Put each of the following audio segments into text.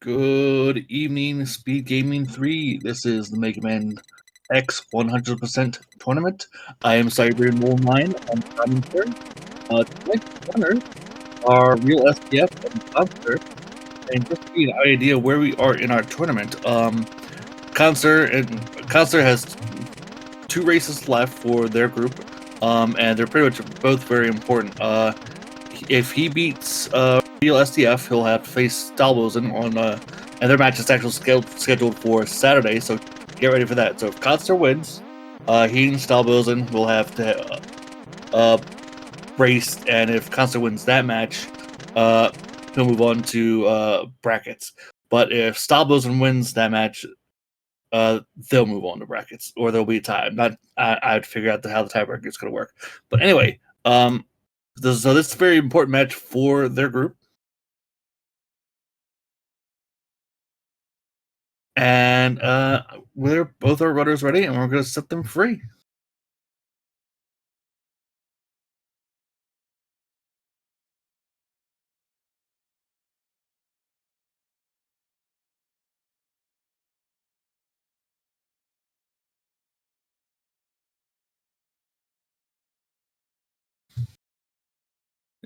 Good evening, Speed Gaming 3. This is the Mega Man X 100% tournament. I am Cyber 9 on commentary. Tonight's runners are RealSdf and Khanster. And just to give you an idea where we are in our tournament, Khanster has 2 races left for their group, and they're pretty much both very important. If he beats RealSdf, he'll have to face Stalbosen on, and their match is actually scheduled for Saturday, so get ready for that. So if Khanster wins, he and Stalbosen will have to race, and if Khanster wins that match, he'll move on to brackets. But if Stalbosen wins that match, they'll move on to brackets, or there'll be a tie. I have to figure out how the tiebreaker is going to work. But anyway, so this is a very important match for their group. And both our runners ready, and we're going to set them free.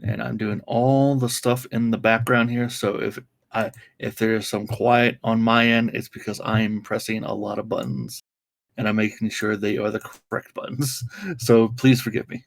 And I'm doing all the stuff in the background here, so if there's some quiet on my end, it's because I'm pressing a lot of buttons, and I'm making sure they are the correct buttons. So please forgive me.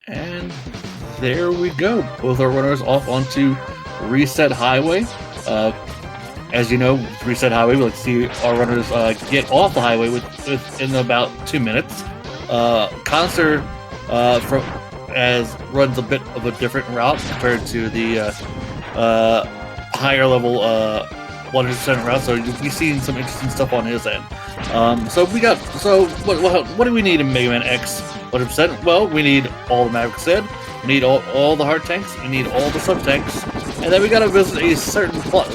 And there we go. Both our runners off onto Reset Highway. As you know, Reset Highway, we like to see our runners get off the highway within about 2 minutes. Khanster runs a bit of a different route compared to the higher level 100% route, so you'll be seeing some interesting stuff on his end. What do we need in Mega Man X 100%? Well, we need all the Mavericks Head, we need all the heart tanks, we need all the sub tanks, and then we gotta visit a certain spot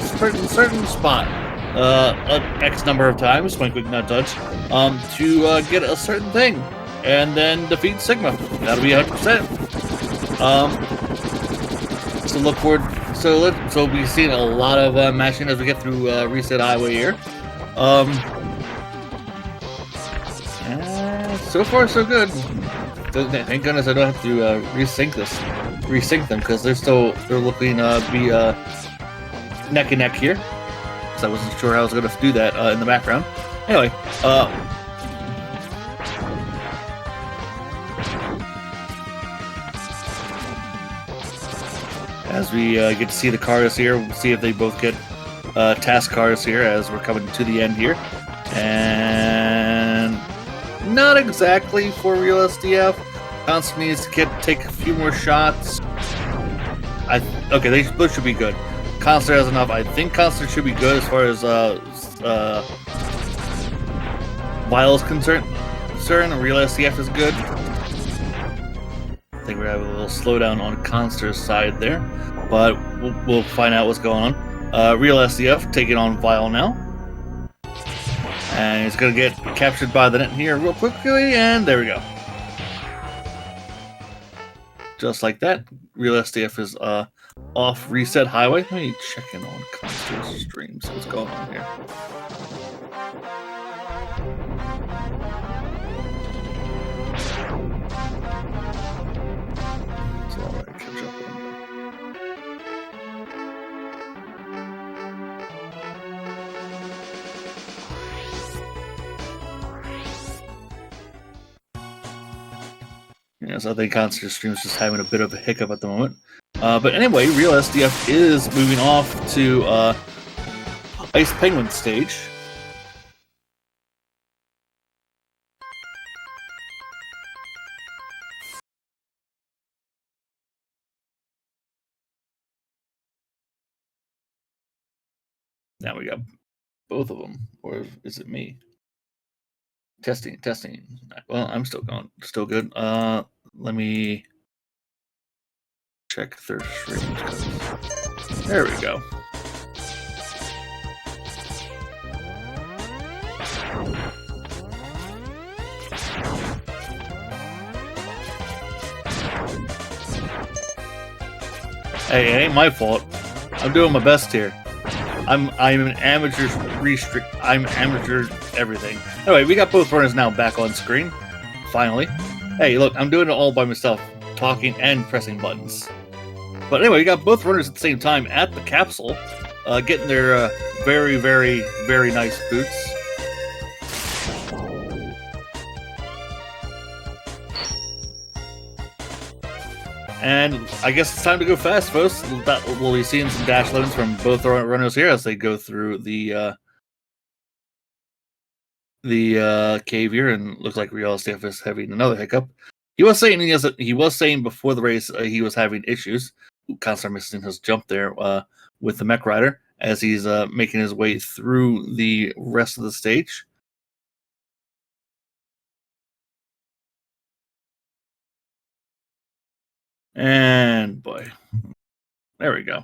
X number of times, point quick not touch, to get a certain thing, and then defeat Sigma. That'll be 100%. So look forward. So we'll be seeing a lot of mashing as we get through Reset Highway here. So far so good. Thank goodness I don't have to resync them, because they're looking to be neck and neck here. Because I wasn't sure how I was going to do that in the background. Anyway, as we get to see the cars here, we'll see if they both get task cars here as we're coming to the end here. And not exactly for RealSdf. Khanster needs to take a few more shots. Okay, they both should be good. Khanster has enough. I think Khanster should be good as far as Vile is concerned. RealSdf is good. I think we're having a little slowdown on Khanster's side there, but we'll find out what's going on. RealSdf taking on Vile now. And he's going to get captured by the net here real quickly, and there we go. Just like that, RealSdf is off Reset Highway. Let me check in on Khanster's stream, see what's going on here. It's alright, catch up with him. Yes, I think Khanster786 is just having a bit of a hiccup at the moment. But anyway, RealSdf is moving off to Ice Penguin stage. Now we got both of them, or is it me? Testing. Well, I'm still going, still good. Let me check third stream. There we go. Hey, it ain't my fault. I'm doing my best here. I'm an amateur I'm amateur everything. Anyway, we got both runners now back on screen. Finally. Hey, look, I'm doing it all by myself, talking and pressing buttons. But anyway, we got both runners at the same time at the capsule, getting their very, very, very nice boots. And I guess it's time to go fast, folks. We'll be seeing some dash 11s from both runners here as they go through the cave here, and looks like RealSdf is having another hiccup. He was saying before the race he was having issues. Khanster missing his jump there with the mech rider as he's making his way through the rest of the stage. And boy, there we go.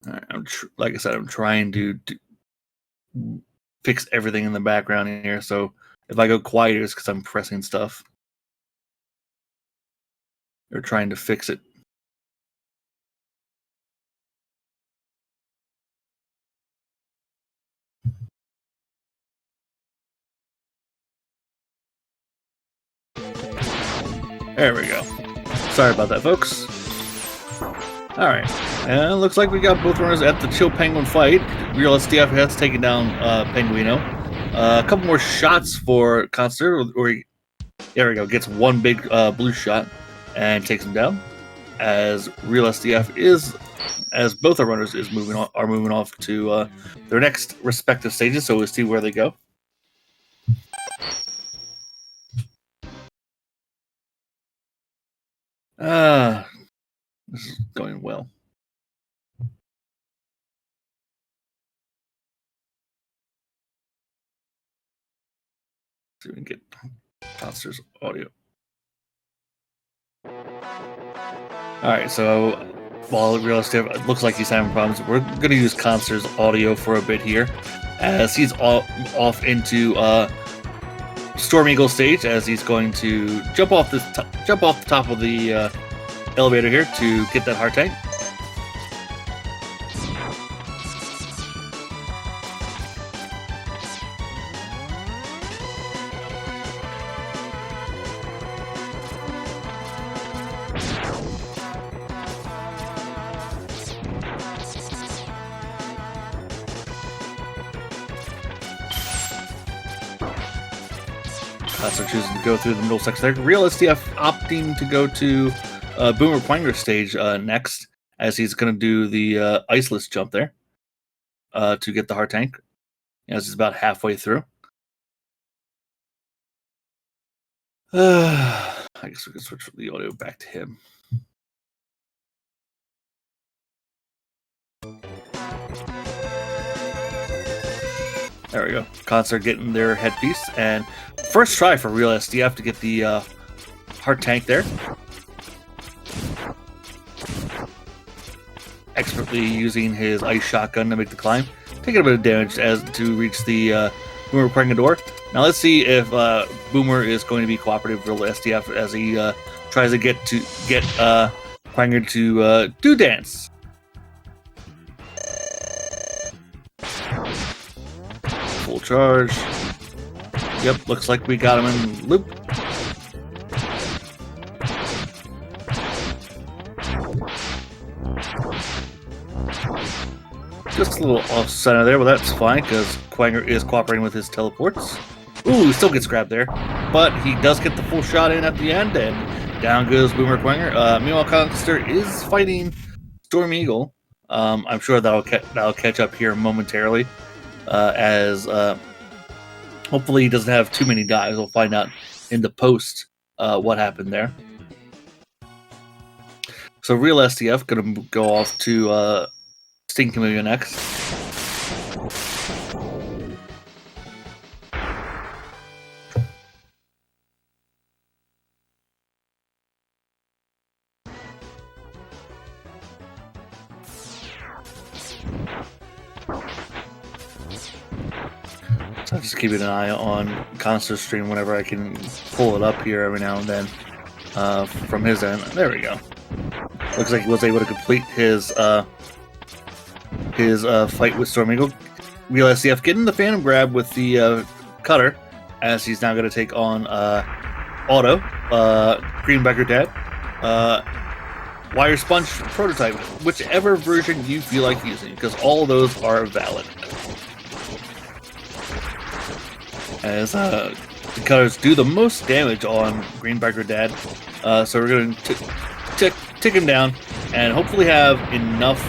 All right, like I said, I'm trying to fix everything in the background here. So if I go quiet, it's because I'm pressing stuff or trying to fix it. There we go. Sorry about that, folks. Alright, and it looks like we got both runners at the Chill Penguin fight. RealSdf has taken down Penguino. A couple more shots for Khanster, there we go, gets one big blue shot and takes him down. As RealSdf is, as both our runners are moving off to their next respective stages, so we'll see where they go. This is going well. See if we can get Khanster's audio. Alright, so while RealSdf, it looks like he's having problems, we're going to use Khanster's audio for a bit here, as he's off into Storm Eagle stage, as he's going to jump off the top of the elevator here to get that heart tank. So choosing to go through the middle section there. RealSdf opting to go to Boomer Quanger stage next, as he's going to do the iceless jump there to get the heart tank, as he's about halfway through. I guess we can switch the audio back to him. There we go. Khanster getting their headpiece, and first try for RealSdf to get the heart tank there. Expertly using his ice shotgun to make the climb, taking a bit of damage as to reach the Boomer Quanger door. Now let's see if Boomer is going to be cooperative with RealSdf as he tries to get Quanger to do dance. Full charge. Yep, looks like we got him in loop. Just a little off center there, but that's fine because Quanger is cooperating with his teleports. Ooh, he still gets grabbed there, but he does get the full shot in at the end, and down goes Boomer Quanger. Meanwhile, Khanster is fighting Storm Eagle. I'm sure that'll catch up here momentarily, as hopefully he doesn't have too many dives. We'll find out in the post what happened there. So RealSdf gonna go off to Sting Chameleon next. So I'm just keeping an eye on Khanster's stream whenever I can pull it up here every now and then from his end. There we go. Looks like he was able to complete his fight with Storm Eagle. RealSdf getting the Phantom Grab with the cutter, as he's now going to take on Auto, Greenbacker Dad, Wire Sponge Prototype, whichever version you feel like using, because all of those are valid. As the cutters do the most damage on Greenbacker Dad, so we're going to tick him down and hopefully have enough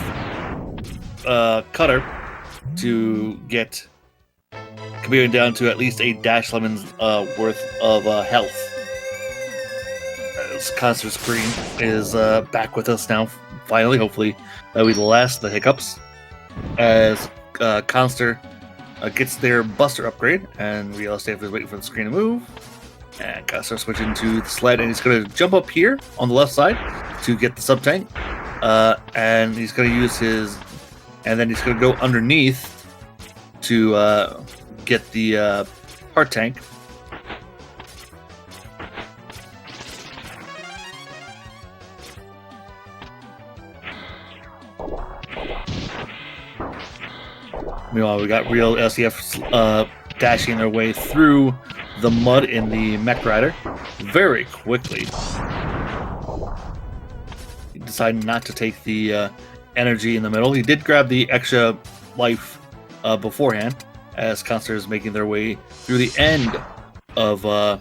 cutter to get Chameleon down to at least a Dash Lemon's worth of health. As Khanster's Screen is back with us now, finally. Hopefully that'll be the last of the hiccups. As Khanster gets their Buster upgrade, and RealSdf is waiting for the screen to move. And Khanster switching to the sled, and he's going to jump up here on the left side to get the sub-tank. And he's going to use his... And then he's going to go underneath to get the heart tank. Meanwhile, we got RealSdf dashing their way through the mud in the Mech Rider very quickly. He decided not to take the energy in the middle. He did grab the extra life beforehand, as Khanster is making their way through the end of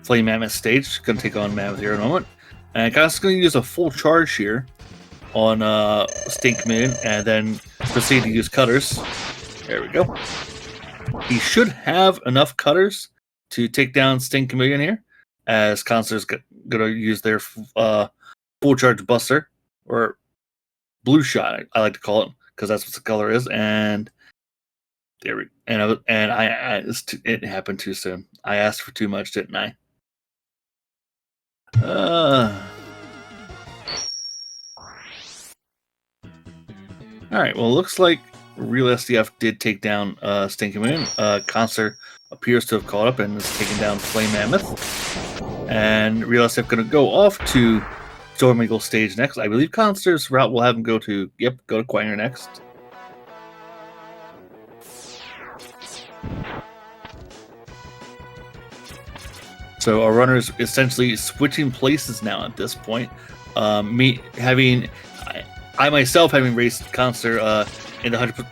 Flame Mammoth stage. Going to take on Mammoth here in a moment. And Khanster's going to use a full charge here on Sting Chameleon, and then proceed to use cutters. There we go. He should have enough cutters to take down Sting Chameleon here, as Khanster's going to use their full charge Buster, or Blue Shot, I like to call it, because that's what the color is. And there we it happened too soon. I asked for too much, didn't I? All right. Well, it looks like RealSdf did take down Sting Chameleon. Khanster appears to have caught up and is taking down Flame Mammoth. And RealSdf going to go off to Storm Eagle stage next. I believe Khanster's route will have him go to Quanger next. So our runner is essentially switching places now at this point. I myself having raced Khanster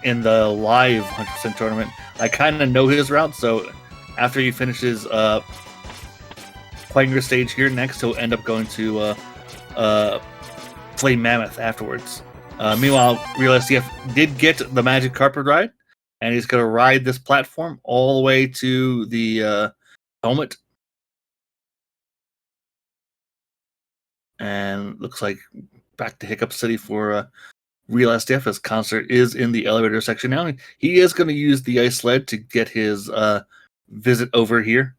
in the live 100% tournament, I kind of know his route. So after he finishes Quanger stage here next, he'll end up going to Flame Mammoth afterwards. Meanwhile, RealSdf did get the Magic Carpet ride, and he's going to ride this platform all the way to the helmet. And looks like back to Hiccup City for RealSdf, as Khanster is in the elevator section now. He is going to use the ice sled to get his visit over here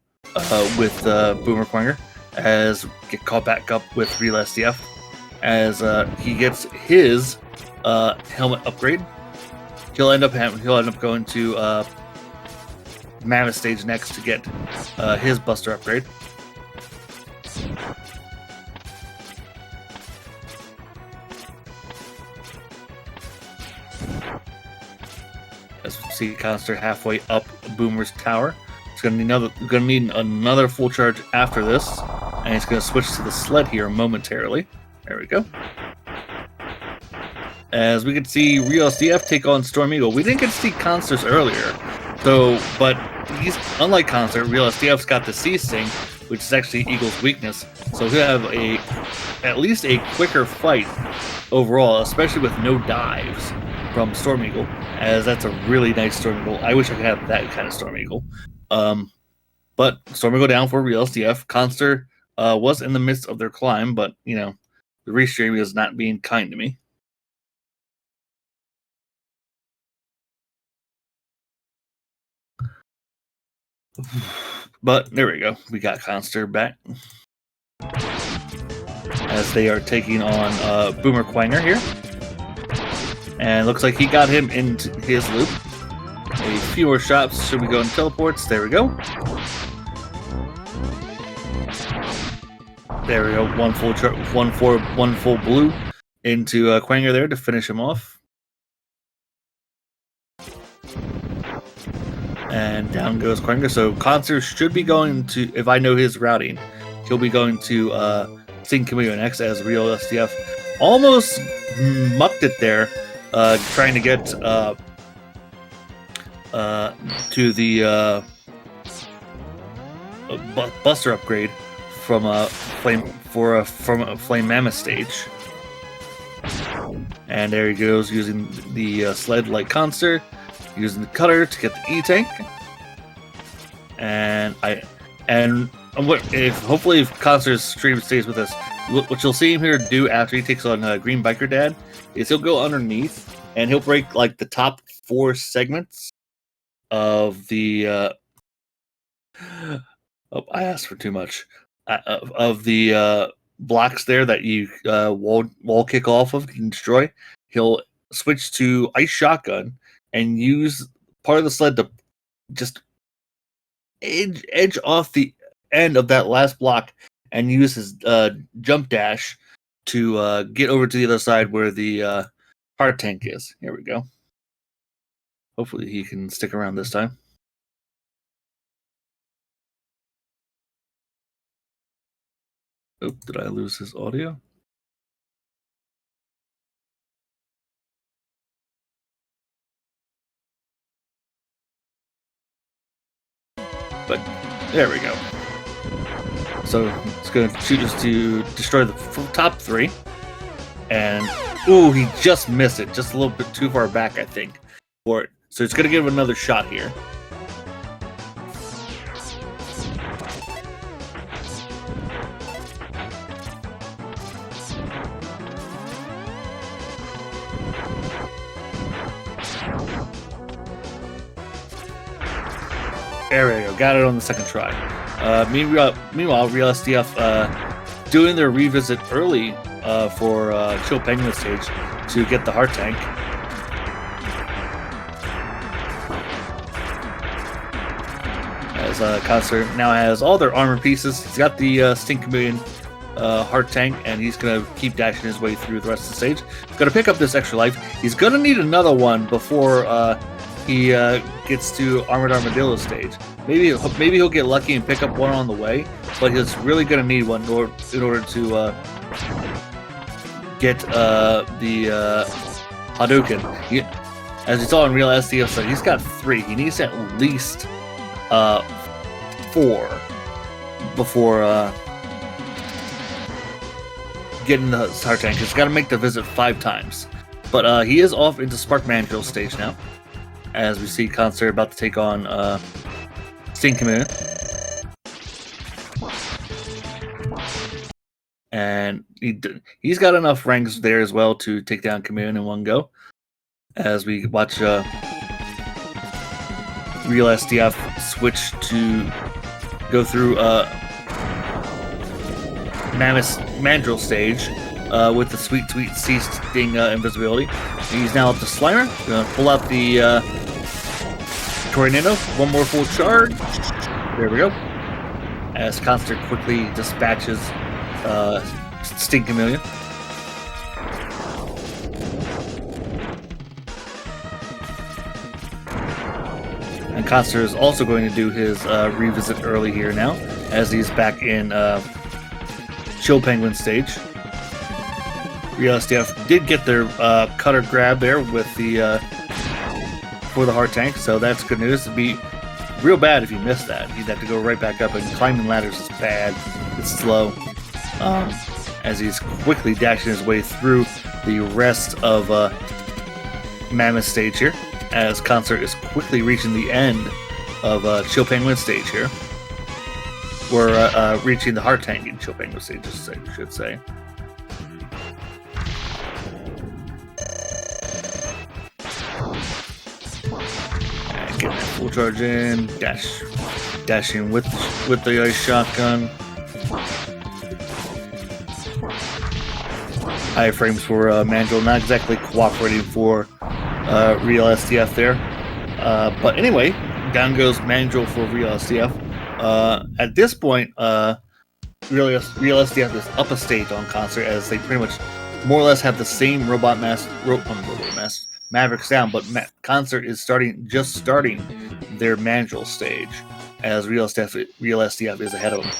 with Boomer Quanger, as get caught back up with RealSdf, as he gets his helmet upgrade. He'll end up going to Mammoth stage next to get his Buster upgrade. As we see Khanster halfway up Boomer's tower. He's going to need another full charge after this, and he's going to switch to the sled here momentarily. There we go. As we could see RealSdf take on Storm Eagle. We didn't get to see Khanster earlier, so but he's unlike Khanster. RealSdf's got the C Sting, which is actually Eagle's weakness, so he'll have at least a quicker fight overall, especially with no dives from Storm Eagle, as that's a really nice Storm Eagle. I wish I could have that kind of Storm Eagle. But Storm Eagle down for RealSdf. Khanster was in the midst of their climb, but you know, the restream is not being kind to me. But there we go. We got Khanster back. As they are taking on Boomer Quanger here. And looks like he got him into his loop. A few more shots. Should we go in teleports? There we go. There we go. One full blue into Quanger there to finish him off. And down goes Quanger. So Khanster should be going to, if I know his routing, he'll be going to Sting Chameleon X as RealSdf. Almost mucked it there, trying to get to the Buster upgrade from a Flame Mammoth stage. And there he goes using the sled like Khanster. Using the cutter to get the E-Tank, and hopefully if Khanster's stream stays with us, what you'll see him here do after he takes on Green Biker Dad is he'll go underneath and he'll break like the top 4 segments of the I asked for too much of the blocks there that you wall kick off of and destroy. He'll switch to Ice Shotgun and use part of the sled to just edge off the end of that last block and use his jump dash to get over to the other side where the hard tank is. Here we go. Hopefully he can stick around this time. Oh, did I lose his audio? But there we go. So it's going to shoot us to destroy the top 3. And, ooh, he just missed it. Just a little bit too far back, I think, for it. So it's going to give him another shot here. There we go. Got it on the second try. Meanwhile, RealSdf doing their revisit early for Chill Penguin stage to get the heart tank. As Khanster now has all their armor pieces. He's got the Sting Chameleon heart tank, and he's going to keep dashing his way through the rest of the stage. Going to pick up this extra life. He's going to need another one before he gets to Armored Armadillo stage. Maybe he'll get lucky and pick up one on the way, but he's really going to need one in order to get the Hadouken. As you saw in RealSdf, so he's got 3. He needs at least 4 before getting the heart tank. He's got to make the visit 5 times. But he is off into Spark Mandrill stage now, as we see Khanster about to take on Sting Chameleon. And he's got enough ranks there as well to take down Chameleon in one go. As we watch RealSdf switch to go through Mammoth Mandrill stage with the sweet C-Sting invisibility. He's now up to Slimer. Gonna pull out the Tornado. One more full charge. There we go. As Khanster quickly dispatches Sting Chameleon. And Khanster is also going to do his revisit early here now, as he's back in Chill Penguin stage. RealSdf did get their cutter grab there with the for the heart tank, so that's good news. It'd be real bad if you missed that. You'd have to go right back up, and climbing ladders is bad. It's slow. As he's quickly dashing his way through the rest of Mammoth stage here, as Khanster is quickly reaching the end of Chill Penguin stage here. We're reaching the heart tank in Chill Penguin stage, I should say. And getting that full charge in, dashing with the ice shotgun. High frames for Mandrill, not exactly cooperating for RealSdf there. But anyway, down goes Mandrill for RealSdf. At this point, RealSdf is up a stage on Khanster, as they pretty much more or less have the same Mavericks down, but Khanster is just starting their Mandrill stage, as RealSdf is ahead of them.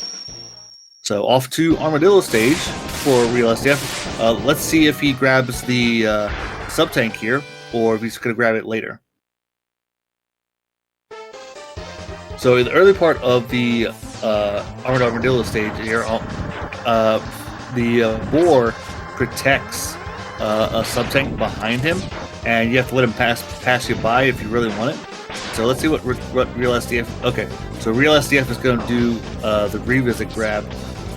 So off to Armadillo stage for RealSdf. Let's see if he grabs the sub-tank here, or if he's going to grab it later. So in the early part of the Armadillo stage here, the boar protects a sub-tank behind him, and you have to let him pass you by if you really want it. So let's see what RealSdf... Okay, so RealSdf is going to do the revisit grab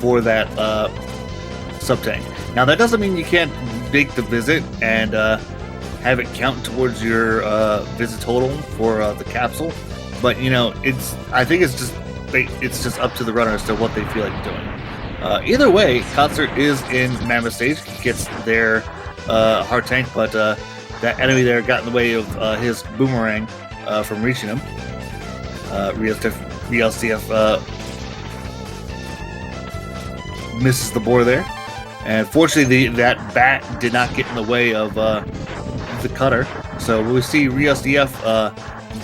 for that sub-tank. Now that doesn't mean you can't make the visit and have it count towards your visit total for the capsule, but you know, I think it's just up to the runners to what they feel like doing. Either way, Khanster is in Mammoth stage, gets their heart tank, but that enemy there got in the way of his boomerang from reaching him. RealSdf misses the boar there, and fortunately that bat did not get in the way of the cutter. So we see RealSdf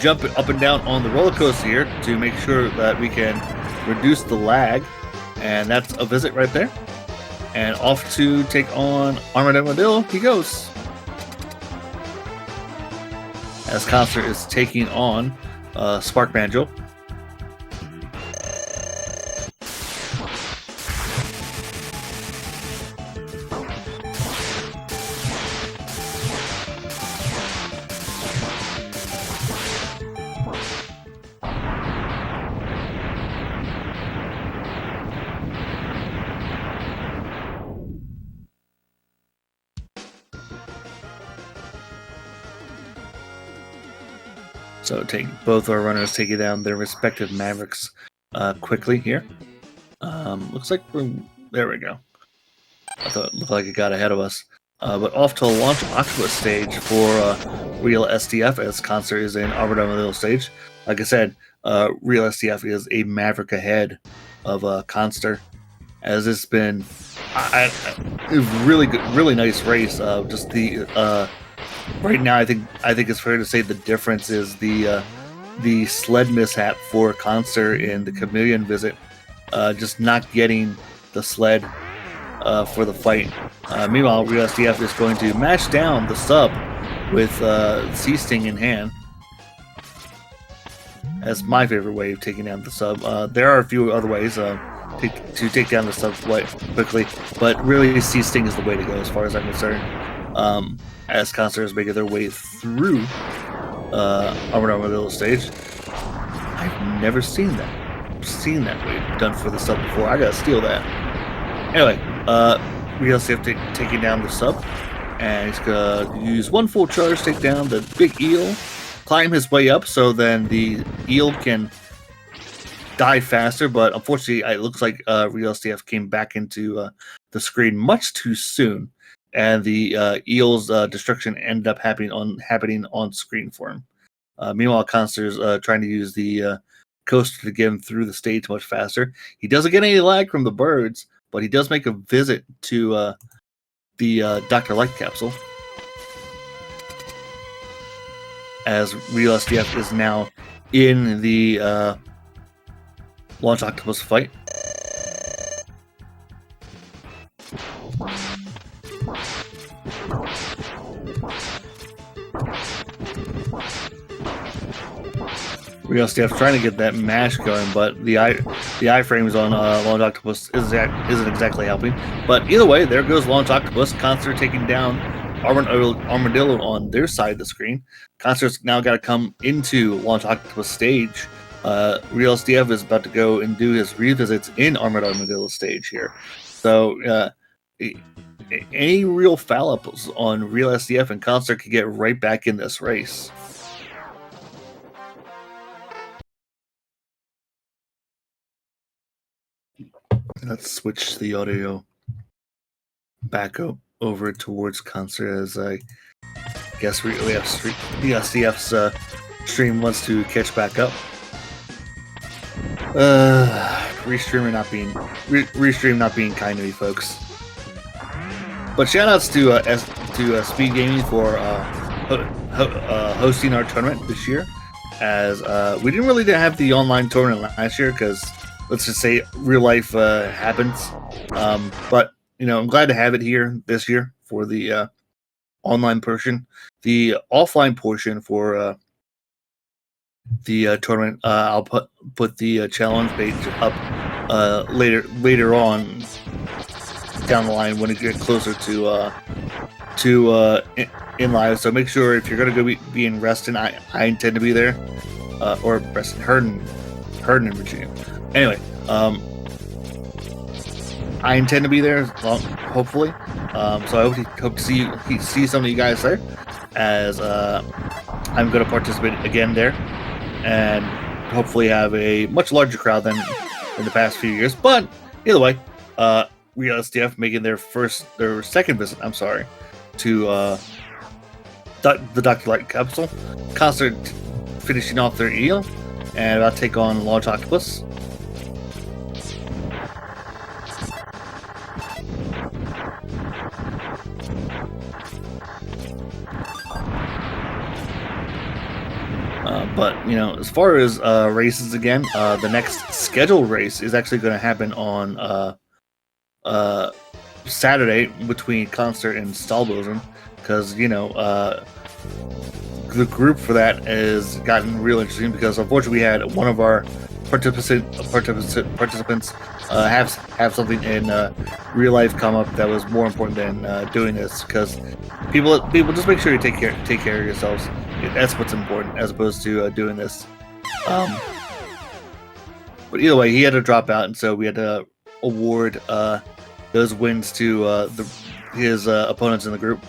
jump up and down on the roller coaster here to make sure that we can reduce the lag, and that's a visit right there. And off to take on Armadillo he goes, as Khanster is taking on Spark Mandrill. So both our runners taking down their respective Mavericks quickly here. Looks like there we go. I thought it looked like it got ahead of us. But off to launch Octopus stage for RealSdf, as Khanster is in Armadillo stage. Like I said, RealSdf is a Maverick ahead of Khanster, as it's been a really good, really nice race. Just the right now, I think it's fair to say the difference is the sled mishap for Khanster in the Chameleon visit, just not getting the sled for the fight. Meanwhile, RealSdf is going to mash down the sub with Sea Sting in hand. That's my favorite way of taking down the sub. There are a few other ways to take down the sub quite quickly, but really Sea Sting is the way to go as far as I'm concerned. As Khanster is making their way through Armadillo stage. I've never seen that way done for the sub before. I gotta steal that. Anyway, RealSdf taking down the sub, and he's gonna use one full charge to take down the big eel, climb his way up so then the eel can die faster, but unfortunately it looks like RealSdf came back into the screen much too soon, and the eel's destruction ended up happening on screen for him. Meanwhile, Khanster's trying to use the coaster to get him through the stage much faster. He doesn't get any lag from the birds, but he does make a visit to the Dr. Light capsule, as RealSdf is now in the Launch Octopus fight. RealSdf trying to get that mash going, but the iframes on Launch Octopus isn't exactly helping. But either way, there goes Launch Octopus. Khanster taking down Armadillo on their side of the screen. Khanster's now got to come into Launch Octopus stage. RealSdf is about to go and do his revisits in Armadillo stage here. So any real foul-ups on RealSdf and Khanster could get right back in this race. Let's switch the audio back over towards Khanster, as I guess RealSdf's stream wants to catch back up. Restream not being kind to me, folks. But shoutouts to Speedgaming for hosting our tournament this year, as we didn't really have the online tournament last year because, let's just say, real life happens. But I'm glad to have it here this year for the online portion. The offline portion for the tournament, I'll put the challenge page up later on down the line when it gets closer to in live. So make sure, if you're going to go be in Reston, I intend to be there, or Reston, Herndon in Virginia. Anyway, I intend to be there, hopefully. So I hope to see some of you guys there, as I'm going to participate again there, and hopefully have a much larger crowd than in the past few years. But either way, RealSdf making their second visit, to the Dr. Light capsule. Khanster finishing off their eel, and about to take on Launch Octopus. But as far as races again, the next scheduled race is actually going to happen on Saturday between Khanster and Stahlbosen, because the group for that has gotten real interesting, because unfortunately we had one of our participants have something in real life come up that was more important than doing this, because people just make sure you take care of yourselves. That's what's important, as opposed to doing this. But either way, he had to drop out, and so we had to award those wins to his opponents in the group.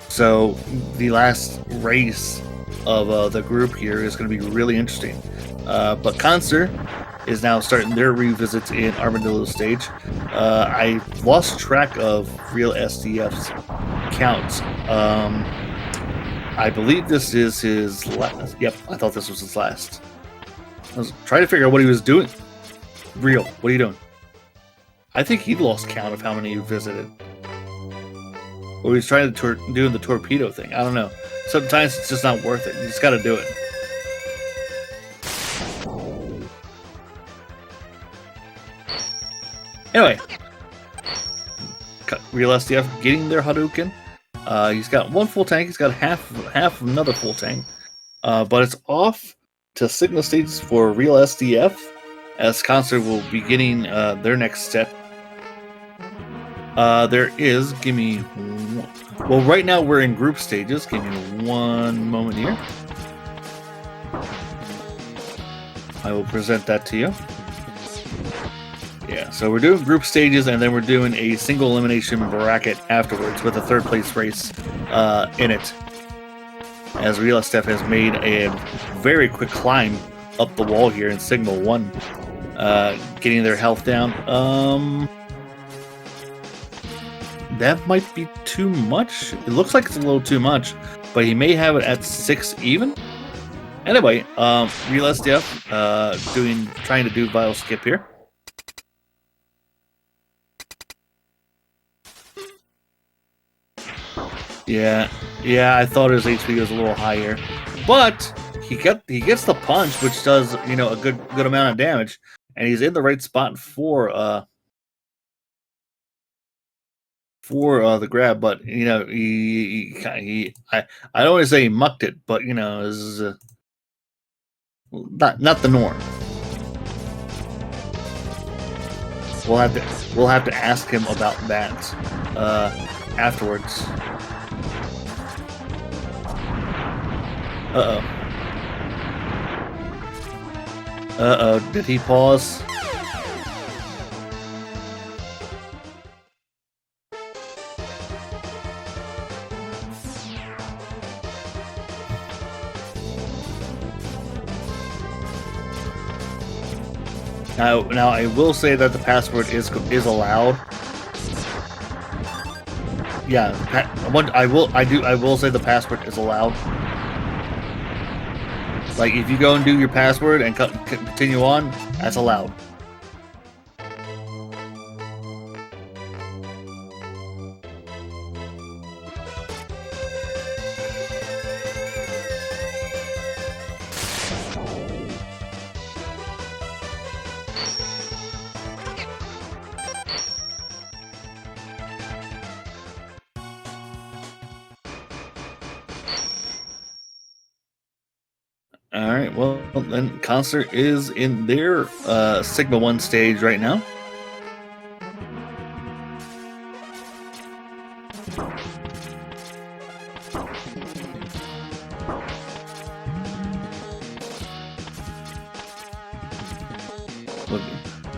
So the last race of the group here is going to be really interesting. But Khanster is now starting their revisits in Armadillo stage. I lost track of RealSdf's counts. I believe this is his last. Yep, I thought this was his last. I was trying to figure out what he was doing. Real, what are you doing? I think he lost count of how many he visited. Or he's trying to do the torpedo thing. I don't know. Sometimes it's just not worth it. You just got to do it. Anyway, RealSdf getting their Hadouken. He's got one full tank. He's got half of another full tank. But it's off to signal stages for RealSdf, as Khanster will be getting their next set. Give me one. Well, right now we're in group stages. Give me one moment here. I will present that to you. Yeah, so we're doing group stages, and then we're doing a single elimination bracket afterwards with a third place race in it. As RealSdf has made a very quick climb up the wall here in Signal 1, getting their health down. That might be too much. It looks like it's a little too much, but he may have it at 6 even. Anyway, RealSdf trying to do vital skip here. Yeah, I thought his HP was a little higher, but he gets the punch, which does a good amount of damage, and he's in the right spot for the grab. But I don't want to say he mucked it, but not the norm. We'll have to ask him about that afterwards. Did he pause? Now I will say that the password is allowed. Yeah, I will say the password is allowed. Like, if you go and do your password and continue on, that's allowed. Alright, well, then Khanster is in their Sigma 1 stage right now.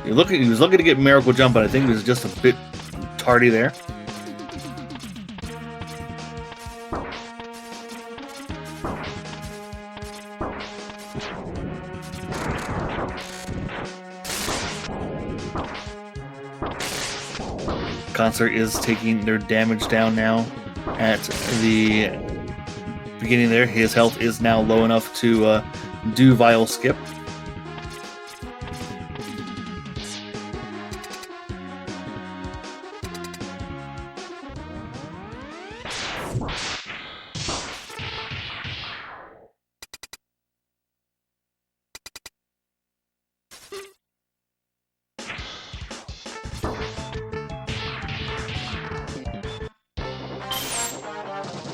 He was looking to get Miracle Jump, but I think he was just a bit tardy there. Khanster is taking their damage down now at the beginning there. His health is now low enough to do Vile Skip.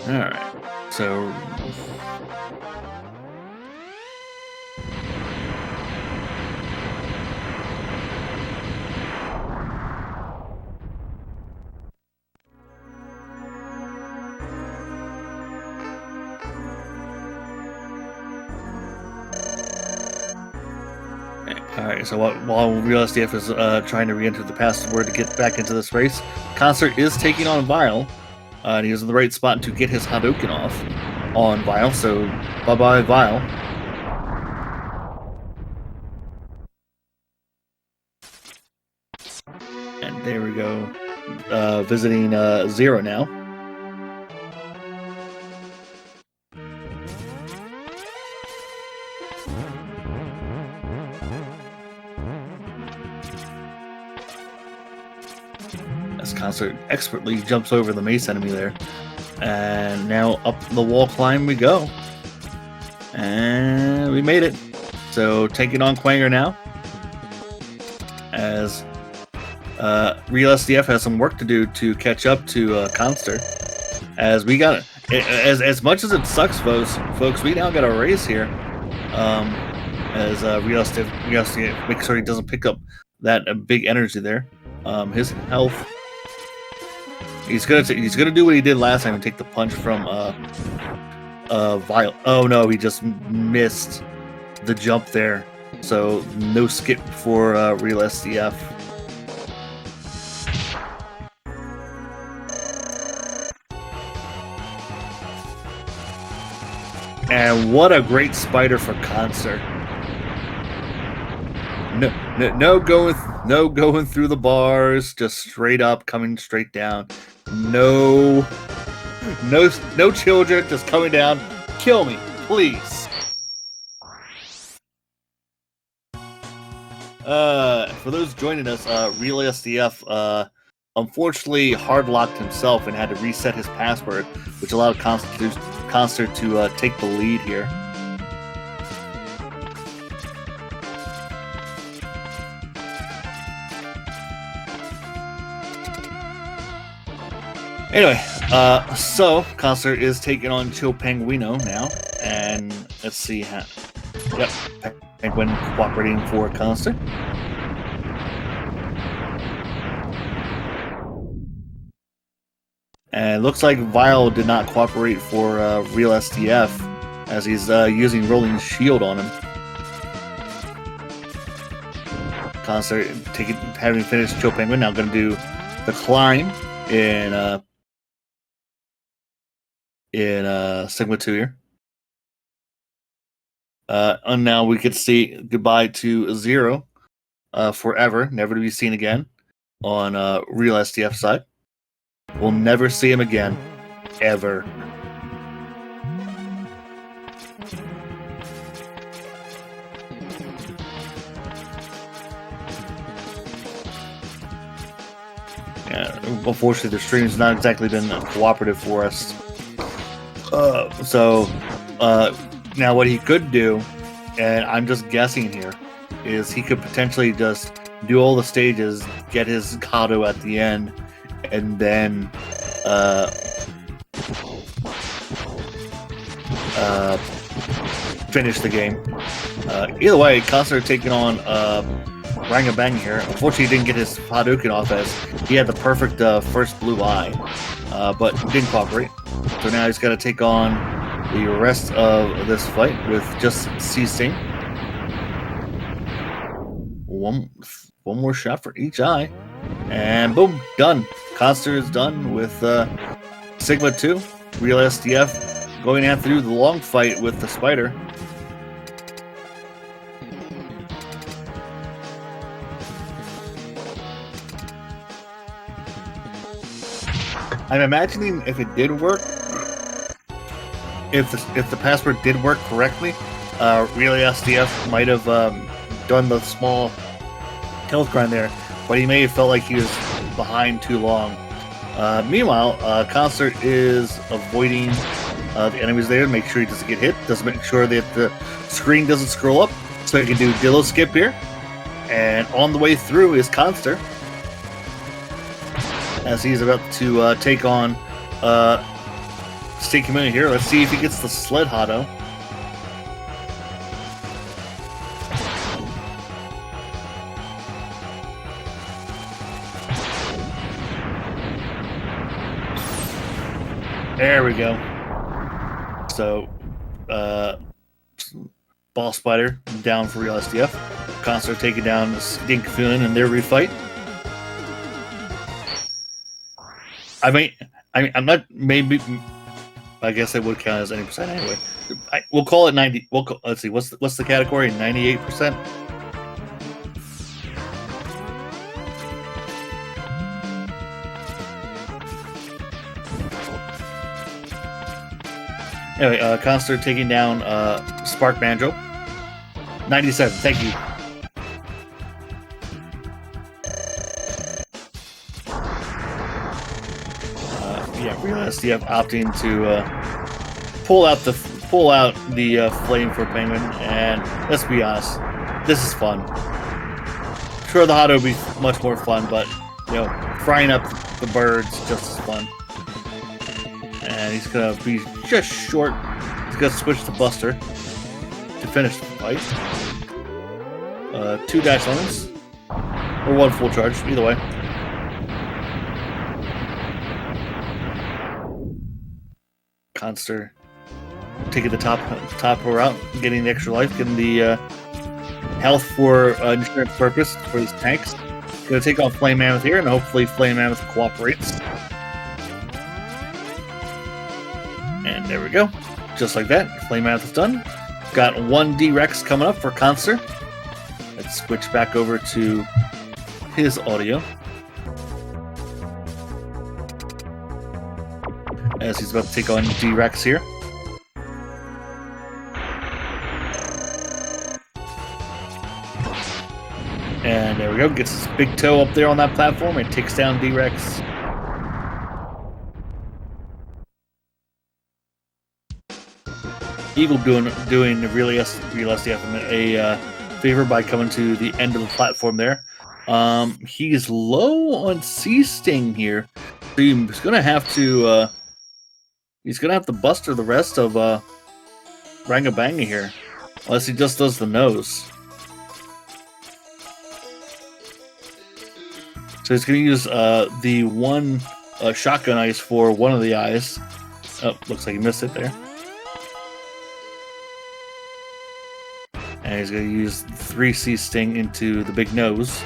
Alright, so... Alright, so while RealSdf is trying to re-enter the password to get back into this race, Khanster is taking on Vile. And he was in the right spot to get his Hadouken off on Vile, so bye-bye Vile. And there we go, visiting Zero now. As Khanster expertly jumps over the mace enemy there. And now up the wall climb we go. And we made it. So taking on Quanger now. As RealSdf has some work to do to catch up to Khanster. As we got it. As much as it sucks, folks, we now got a race here. As RealSdf makes sure he doesn't pick up that big energy there. His health... He's gonna do what he did last time and take the punch from Vile. Oh no, he just missed the jump there. So no skip for RealSdf. And what a great spider for Khanster. No going through the bars, just straight up, coming straight down. No children, just coming down. Kill me, please. For those joining us, RealSdf unfortunately hard-locked himself and had to reset his password, which allowed Khanster to take the lead here. Anyway, so Khanster is taking on Chill Penguino now, and let's see how. Yep, Penguin cooperating for Khanster. And it looks like Vile did not cooperate for RealSdf, as he's using Rolling Shield on him. Khanster having finished Chill Penguin, now going to do the climb in Sigma 2 here. And now we could see goodbye to Zero forever, never to be seen again on RealSdf side. We'll never see him again, ever. Yeah, unfortunately, the stream's not exactly been cooperative for us. So now what he could do, and I'm just guessing here, is he could potentially just do all the stages, get his Kato at the end, and then finish the game. Either way, Khanster taking on Rangabang here. Unfortunately, he didn't get his Hadouken off as he had the perfect first blue eye, but didn't cooperate. So now he's got to take on the rest of this fight with just ceasing. One more shot for each eye. And boom, done. Khanster is done with Sigma 2. RealSdf going after the long fight with the Spider. I'm imagining if it did work, if the password did work correctly, RealSdf might have done the small health grind there, but he may have felt like he was behind too long. Meanwhile, Khanster is avoiding the enemies there to make sure he doesn't get hit, doesn't make sure that the screen doesn't scroll up, so he can do Dillo skip here. And on the way through is Khanster, as he's about to take on State Community here. Let's see if he gets the sled Hado. There we go. So, Ball Spider down for RealSdf. Khanster taking down Stinkfun in their refight. I'm not, maybe, I guess I would count as any percent anyway. We'll call it 90. Let's see, what's the category? 98%? Anyway, Khanster taking down Spark Banjo. 97, thank you. Yeah, RealSdf opting to pull out the flame for Penguin, and let's be honest, this is fun. Sure, the Hado would be much more fun, but you know, frying up the birds just as fun. And he's gonna be just short. He's gonna switch to Buster to finish the fight. 2 dash lemons or 1 full charge, either way. Khanster taking the top route, getting the extra life, getting the health for insurance purpose for his tanks. Gonna take on Flame Mammoth here, and hopefully Flame Mammoth cooperates. And there we go. Just like that, Flame Mammoth is done. Got 1 D-Rex coming up for Khanster. Let's switch back over to his audio, as he's about to take on D-Rex here. And there we go. Gets his big toe up there on that platform and takes down D-Rex. Eagle doing RealSdf a favor by coming to the end of the platform there. He is low on C-Sting here. So he's gonna have to Buster the rest of Rangabanga here. Unless he just does the nose. So he's going to use the one shotgun ice for one of the eyes. Oh, looks like he missed it there. And he's going to use 3C Sting into the big nose.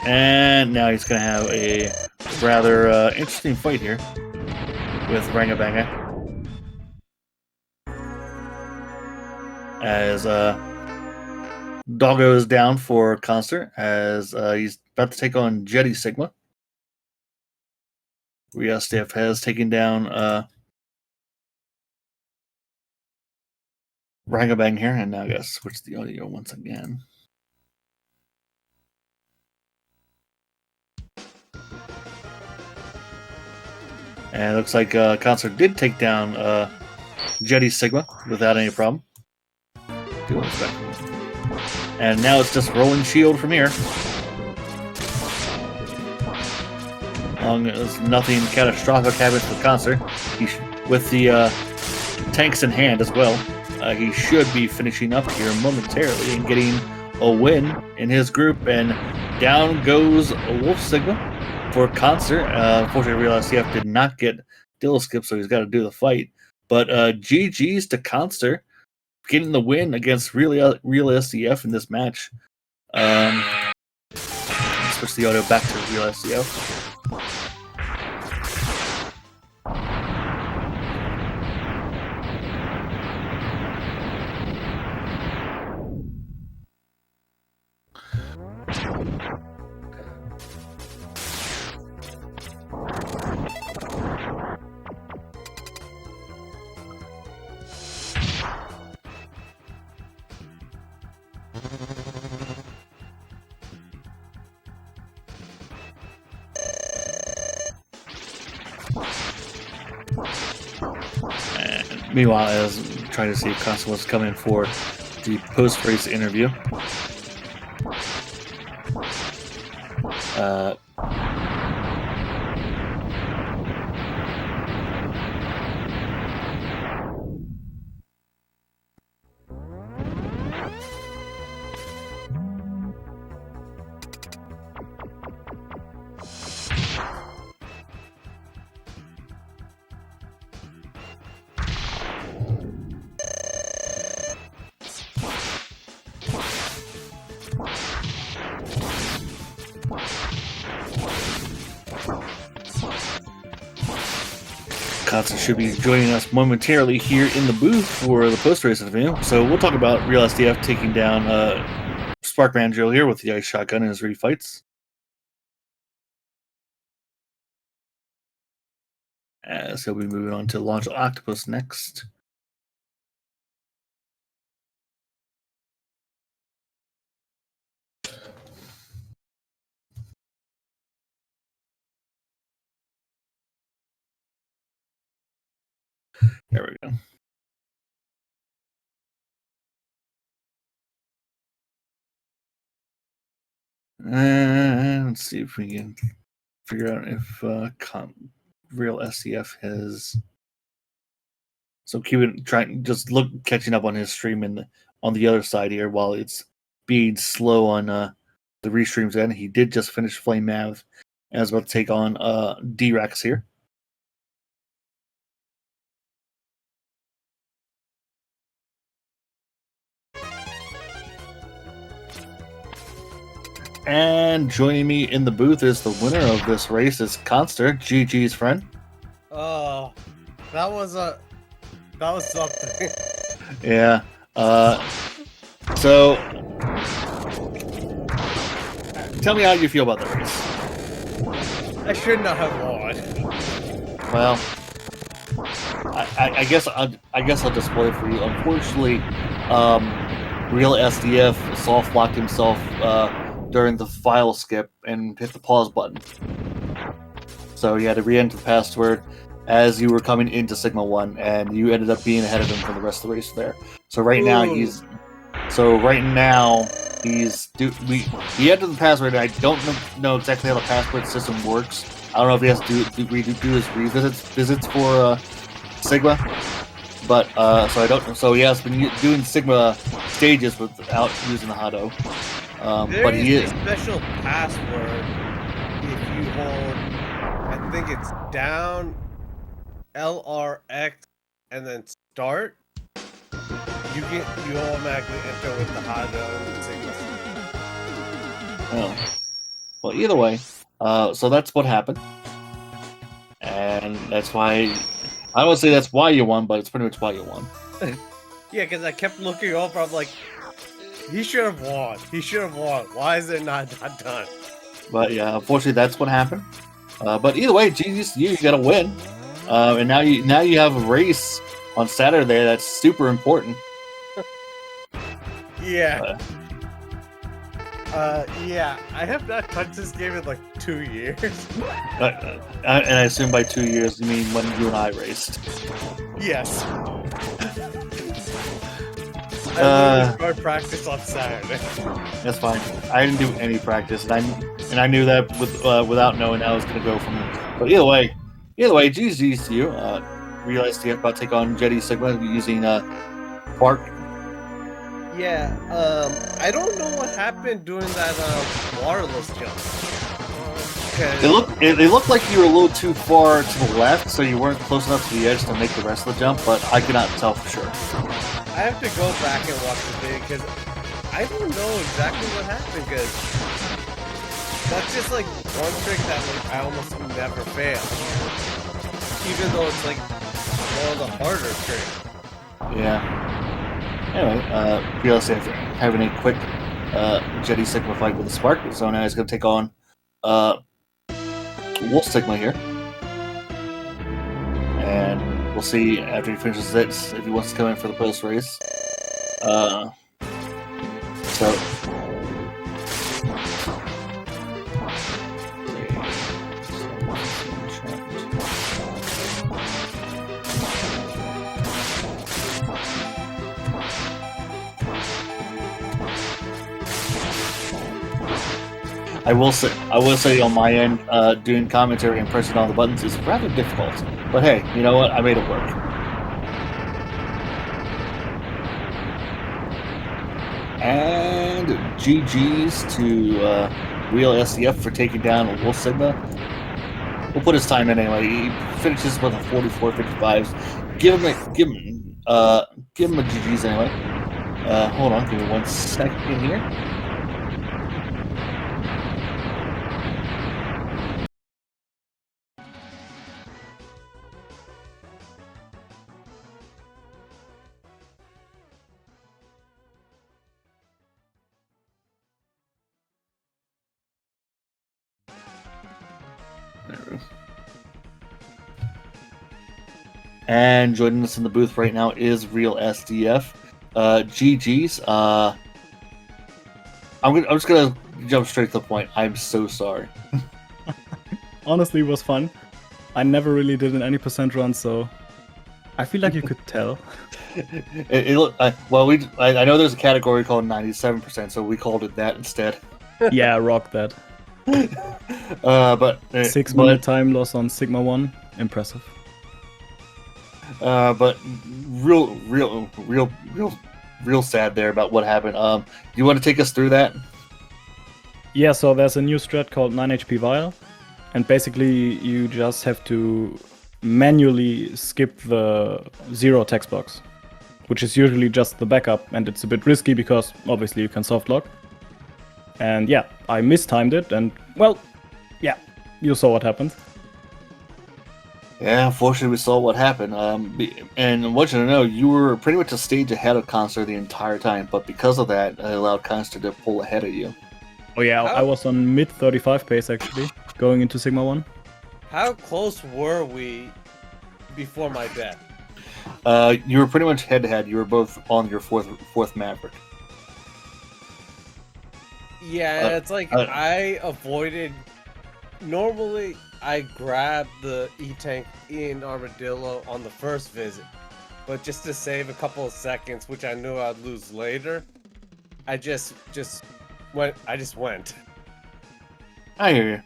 And now he's going to have a rather interesting fight here with Rangabanga. As Doggo is down for Khanster, as he's about to take on Jetty Sigma. RealSdf has taken down Rangabang here, and now I gotta switch the audio once again. And it looks like Khanster did take down Jetty Sigma without any problem. And now it's just rolling shield from here. Long as nothing catastrophic happens with Khanster, with the tanks in hand as well, he should be finishing up here momentarily and getting a win in his group. And down goes Wolf Sigma for Khanster. Unfortunately, RealSdf did not get Dillo Skip, so he's got to do the fight. But GG's to Khanster, getting the win against RealSdf in this match. Switch the audio back to RealSdf. And meanwhile, I was trying to see if Khanster was coming for the post-race interview. Khanster should be joining us momentarily here in the booth for the post-race interview. So we'll talk about RealSdf taking down Sparkman Joe here with the ice shotgun in his refights. As he'll be moving on to launch Octopus next. There we go. And let's see if we can figure out if RealSdf has. So catching up on his stream on the other side here while it's being slow on the restreams end. He did just finish Flame Mav and is about to take on D-Rex here. And joining me in the booth is the winner of this race, is Khanster, GG's friend. Oh, that was something. Yeah. So, tell me how you feel about the race. I should not have won. Well, I guess I'll just spoil it for you. Unfortunately, RealSdf soft blocked himself during the file skip and hit the pause button. So he had to re-enter the password as you were coming into Sigma 1, and you ended up being ahead of him for the rest of the race there. So right now he entered the password, and I don't know exactly how the password system works. I don't know if he has to do his visits for Sigma. But so I don't. So he has been doing Sigma stages without using the Hado. There But is he a is. special password if you hold, I think it's down LRX and then start. You automatically enter with the Hado and Sigma. Oh. Well, either way, so that's what happened, and that's why I don't say that's why you won, but it's pretty much why you won. Yeah, because I kept looking over. I'm like, he should have won. He should have won. Why is it not done? But yeah, unfortunately, that's what happened. But either way, GG's to you. You got to win, and now you have a race on Saturday that's super important. Yeah. Yeah. I have not touched this game in like 2 years. And I assume by 2 years you mean when you and I raced. Yes. I literally started practice on Saturday. That's fine. I didn't do any practice, and I knew that without knowing how it was going to go from there. But either way, GG's to you. RealSdf about to take on Jetty Sigma using Quark. Yeah. I don't know what happened during that wireless jump. It looked like you were a little too far to the left, so you weren't close enough to the edge to make the rest of the jump. But I cannot tell for sure. I have to go back and watch the video because I don't know exactly what happened. Because that's just like one trick that like I almost never fail, even though it's like one of the harder tricks. Yeah. Anyway, RealSdf having a quick Jetty Sigma fight with the Spark, so now he's going to take on Wolf Sigma here. And we'll see after he finishes it if he wants to come in for the post race. I will say on my end, doing commentary and pressing all the buttons is rather difficult. But hey, you know what? I made it work. And GG's to RealSdf for taking down Wolf Sigma. We'll put his time in anyway. He finishes with a 44.55. Give him a GG's anyway. Hold on, give me 1 second here. And joining us in the booth right now is RealSdf. GG's. I'm just gonna jump straight to the point. I'm so sorry. Honestly, it was fun. I never really did an any percent run, so I feel like you could tell. I know there's a category called 97%, so we called it that instead. Yeah, rock that. But 6-minute time loss on Sigma 1, impressive. But real sad there about what happened. Do you want to take us through that? Yeah, so there's a new strat called 9 HP Vial, and basically you just have to manually skip the 0 text box, which is usually just the backup, and it's a bit risky because obviously you can soft lock. And yeah, I mistimed it, and well, yeah, you saw what happened. Yeah, unfortunately we saw what happened. And I want you to know, you were pretty much a stage ahead of Khanster the entire time, but because of that, it allowed Khanster to pull ahead of you. Oh yeah, I was on mid 35 pace actually, going into Sigma 1. How close were we before my death? You were pretty much head to head. You were both on your fourth Maverick. Yeah, it's like I avoided. Normally, I grabbed the E-Tank in Armadillo on the first visit, but just to save a couple of seconds, which I knew I'd lose later, I just went. I just went. I hear you.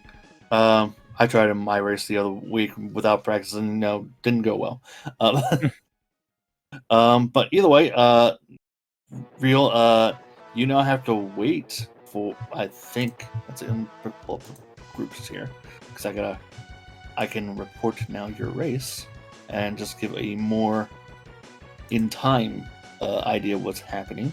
I tried in my race the other week without practicing. No, didn't go well. But either way, Real, you now have to wait for. I think let's pull up the groups here because I can report now your race and just give a more in time idea of what's happening.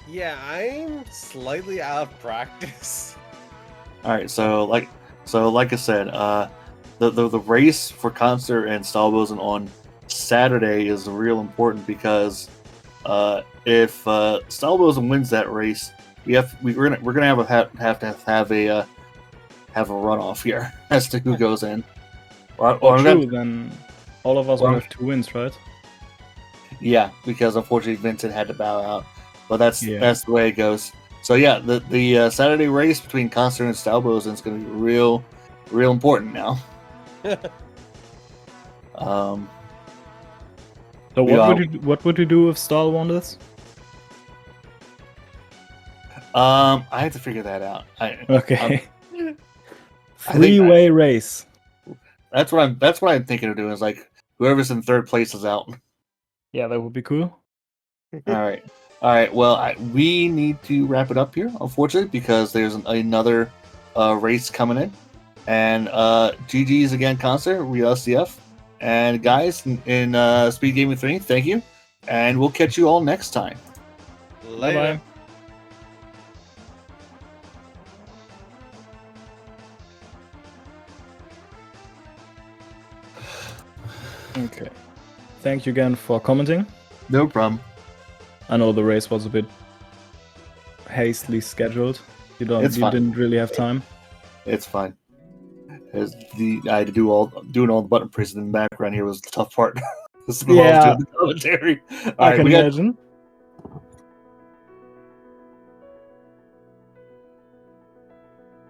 Yeah, I'm slightly out of practice. All right, so like I said, the race for Khanster and Stahlbosen on Saturday is real important because if Stahlbosen wins that race, we're gonna have a runoff here as to who goes in. True, then all of us will have 2 wins, right? Yeah, because unfortunately Vincent had to bow out, but that's the way it goes. So yeah, the Saturday race between Khanster and Stahlbosen is going to be real important now. So what would you do if Stahl won this? I have to figure that out. Okay. 3-way race. That's what I'm thinking of doing. Is like whoever's in third place is out. Yeah, that would be cool. All right. Well, we need to wrap it up here, unfortunately, because there's another race coming in. And GG's again, Khanster, RealSdf. And guys, in Speedgaming 3, thank you. And we'll catch you all next time. Later. Bye-bye. Okay. Thank you again for commenting. No problem. I know the race was a bit hastily scheduled. You didn't really have time. It's fine. I had to doing all the button presses in the background here was the tough part. Yeah. The commentary. I can imagine.